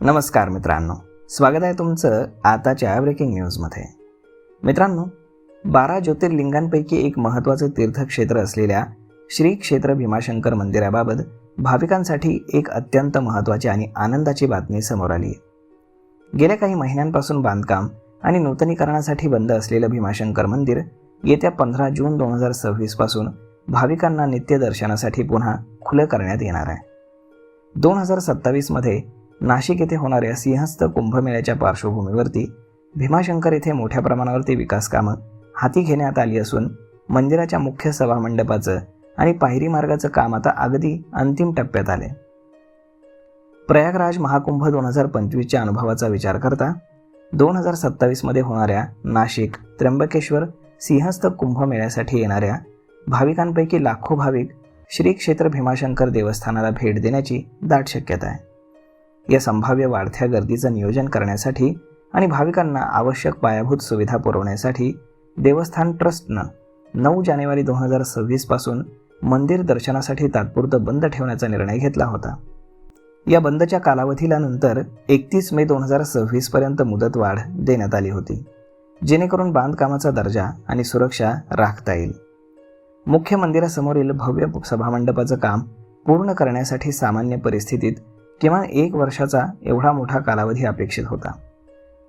नमस्कार मित्रांनो, स्वागत आहे तुमचं आताच्या ब्रेकिंग न्यूजमध्ये. मित्रांनो, 12 ज्योतिर्लिंगांपैकी एक महत्त्वाचं तीर्थक्षेत्र असलेल्या श्री क्षेत्र भीमाशंकर मंदिराबाबत भाविकांसाठी एक अत्यंत महत्त्वाची आणि आनंदाची बातमी समोर आली आहे. गेल्या काही महिन्यांपासून बांधकाम आणि नूतनीकरणासाठी बंद असलेलं भीमाशंकर मंदिर येत्या 15 जून 2026 पासून भाविकांना नित्य दर्शनासाठी पुन्हा खुलं करण्यात येणार आहे. 2027 मध्ये नाशिक येथे होणाऱ्या सिंहस्थ कुंभमेळ्याच्या पार्श्वभूमीवरती भीमाशंकर येथे मोठ्या प्रमाणावरती विकास कामं हाती घेण्यात आली असून मंदिराच्या मुख्य सभामंडपाचं आणि पायरी मार्गाचं काम आता अगदी अंतिम टप्प्यात आले. प्रयागराज महाकुंभ 2025च्या अनुभवाचा विचार करता 2027 मध्ये होणाऱ्या नाशिक त्र्यंबकेश्वर सिंहस्थ कुंभमेळ्यासाठी येणाऱ्या भाविकांपैकी लाखो भाविक श्री क्षेत्र भीमाशंकर देवस्थानाला भेट देण्याची दाट शक्यता आहे. या संभाव्य वाढत्या गर्दीचं नियोजन करण्यासाठी आणि भाविकांना आवश्यक पायाभूत सुविधा पुरवण्यासाठी देवस्थान ट्रस्टनं 9 जानेवारी 2026 पासून मंदिर दर्शनासाठी तात्पुरतं बंद ठेवण्याचा निर्णय घेतला होता. या बंदच्या कालावधीला नंतर 31 मे 2026 पर्यंत मुदतवाढ देण्यात आली होती, जेणेकरून बांधकामाचा दर्जा आणि सुरक्षा राखता येईल. मुख्य मंदिरासमोरील भव्य सभामंडपाचं काम पूर्ण करण्यासाठी सामान्य परिस्थितीत किमान 1 वर्षाचा एवढा मोठा कालावधी अपेक्षित होता.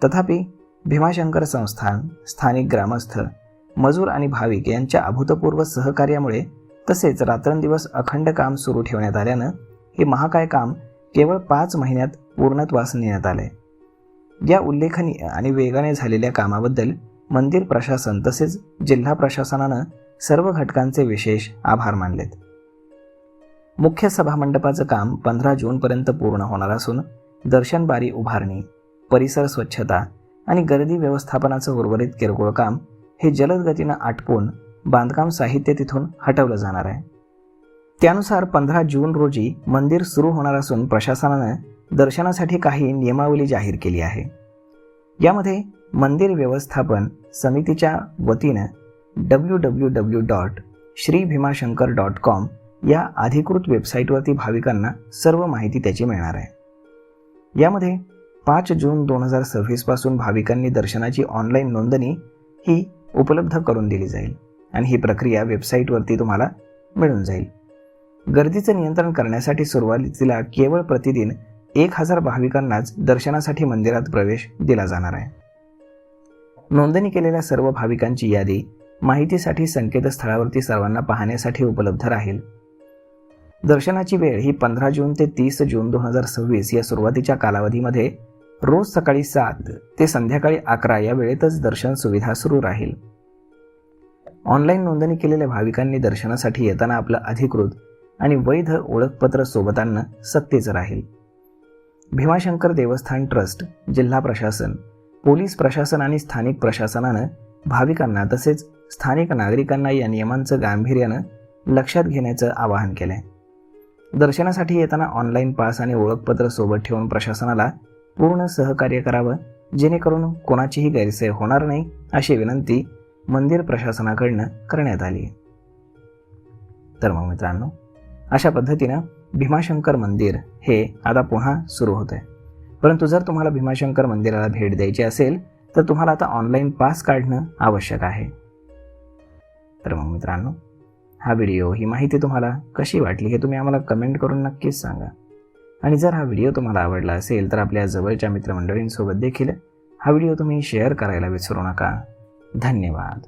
तथापि भीमाशंकर संस्थान, स्थानिक ग्रामस्थ, मजूर आणि भाविक यांच्या अभूतपूर्व सहकार्यामुळे तसेच रात्रंदिवस अखंड काम सुरू ठेवण्यात आल्यानं हे महाकाय काम केवळ 5 महिन्यात पूर्णत्वास नेण्यात आले. या उल्लेखनीय आणि वेगाने झालेल्या कामाबद्दल मंदिर प्रशासन तसेच जिल्हा प्रशासनानं सर्व घटकांचे विशेष आभार मानलेत. मुख्य सभामंडपाचं काम 15 जूनपर्यंत पूर्ण होणार असून दर्शन बारी उभारणी, परिसर स्वच्छता आणि गर्दी व्यवस्थापनाचं उर्वरित किरकोळ काम हे जलद गतीनं आटपून बांधकाम साहित्य तिथून हटवलं जाणार आहे. त्यानुसार 15 जून रोजी मंदिर सुरू होणार असून प्रशासनानं दर्शनासाठी काही नियमावली जाहीर केली आहे. यामध्ये मंदिर व्यवस्थापन समितीच्या वतीनं www.shribhimashankar.com या अधिकृत वेबसाईटवरती भाविकांना सर्व माहिती त्याची मिळणार आहे. यामध्ये 5 जून 2026 पासून भाविकांनी दर्शनाची ऑनलाईन नोंदणी ही उपलब्ध करून दिली जाईल आणि ही प्रक्रिया वेबसाईटवरती तुम्हाला मिळून जाईल. गर्दीचं नियंत्रण करण्यासाठी सुरुवातीला केवळ प्रतिदिन 1000 भाविकांनाच दर्शनासाठी मंदिरात प्रवेश दिला जाणार आहे. नोंदणी केलेल्या सर्व भाविकांची यादी माहितीसाठी संकेतस्थळावरती सर्वांना पाहण्यासाठी उपलब्ध राहील. दर्शनाची वेळ ही 15 जून ते 30 जून 2026 या सुरुवातीच्या कालावधीमध्ये रोज सकाळी 7 ते संध्याकाळी 11 या वेळेतच दर्शन सुविधा सुरू राहील. ऑनलाईन नोंदणी केलेल्या भाविकांनी दर्शनासाठी येताना आपलं अधिकृत आणि वैध ओळखपत्र सोबत आणणं सक्तीचं राहील. भीमाशंकर देवस्थान ट्रस्ट, जिल्हा प्रशासन, पोलीस प्रशासन आणि स्थानिक प्रशासनानं भाविकांना तसेच स्थानिक नागरिकांना या नियमांचं गांभीर्यानं लक्षात घेण्याचं आवाहन केलंय. दर्शनासाठी येताना ऑनलाईन पास आणि ओळखपत्र सोबत ठेवून प्रशासनाला पूर्ण सहकार्य करावं, जेणेकरून कोणाचीही गैरसोय होणार नाही अशी विनंती मंदिर प्रशासनाकडनं करण्यात आली आहे. तर मग मित्रांनो, अशा पद्धतीनं भीमाशंकर मंदिर हे आता पुन्हा सुरू होत आहे. परंतु जर तुम्हाला भीमाशंकर मंदिराला भेट द्यायची असेल तर तुम्हाला आता ऑनलाईन पास काढणं आवश्यक आहे. तर मग मित्रांनो, हा व्हिडिओ, ही माहिती तुम्हाला कशी वाटली हे तुम्ही आम्हाला कमेंट करून नक्कीच सांगा. आणि जर हा व्हिडिओ तुम्हाला आवडला असेल तर आपल्या जवळच्या मित्रमंडळींसोबत देखील हा व्हिडिओ तुम्ही शेअर करायला विसरू नका. धन्यवाद.